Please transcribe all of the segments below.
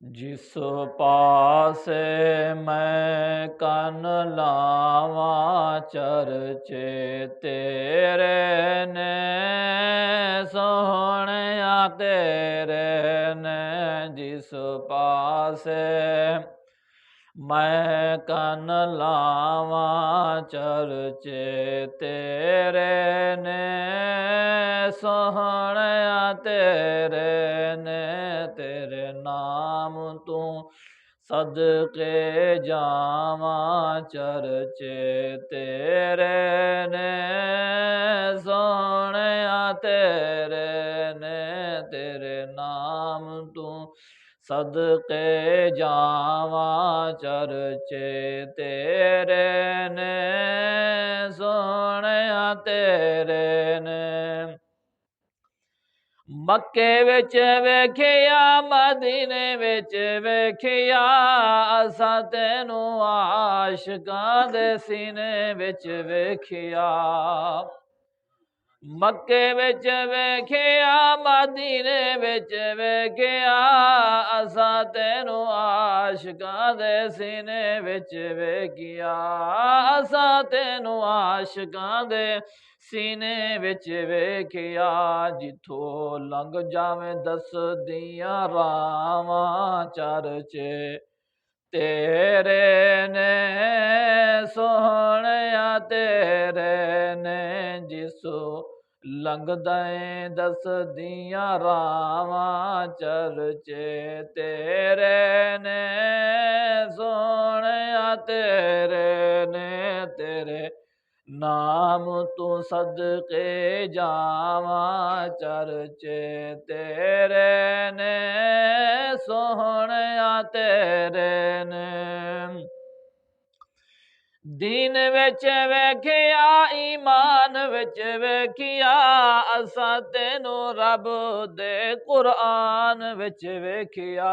जिस पासे मैं कन लावां चरचे तेरे ने सोहणिया तेरे ने जिस पासे मैं कन लावां चरचे तेरे ने सोहणिया तेरे ने तेरे नाम तू सदके जावां चरचे तेरे ने सोहणिया तेरे ने तेरे नाम तू सदके जावां चरचे तेरे ने सोहणिया तेरे ने मक्के विच वेखिया मदीने विच वेखिया असां तैनू आशिकां दे सीने विच वेखिया मक्के विच वेखिया मदीने विच वेखिया असां तैनू आशिकां दे सीने विच वेखिया असां तैनू आशिकां दे सीने विच वेखिया जिथों लंघ जावें दसदियां रावां चरचे तेरे ने सोहणिया तेरे ने जिसो लंघदें दसदियां रावां चरचे तेरे ने सोहणिया तेरे ने तेरे नाम तू सदके जावां चरचे तेरे ने सोहणिया तेरे ने दीन विच वेखिया ईमान विच वेखिया असां तैनू रब दे कुरान विच वेखिया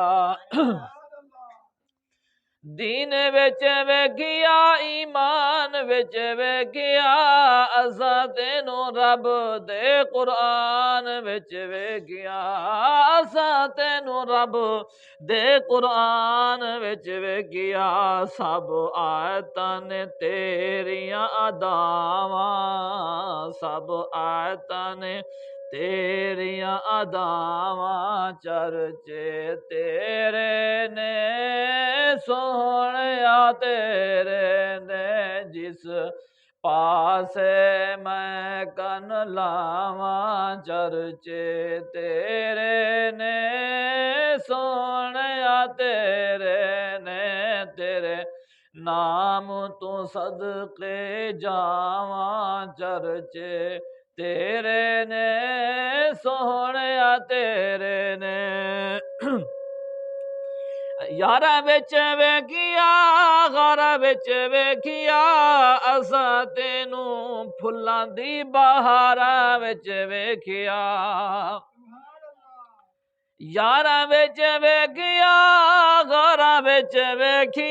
दीन विच वेखिया ईमान विच वेखिया असां तैनू रब दे कुरान विच वेखिया असां तैनू रब दे कुरान विच वेखिया सब आयतां ने तेरियां अदावां सब आयतां ने तेरियां अदावां चरचे तेरे ने सोहणिया तेरे ने जिस पासे मैं कन लावां चरचे तेरे ने सोहणिया तेरे ने तेरे नाम तू सदके जावां चरचे तेरे ने सोहणिया तेरे ने यारा विच वेखिया गारा विच वेखिया असां तैनू फुल्लां दी बहारा विच वेखिया यारा विच वेखिया गारा विच वेखिया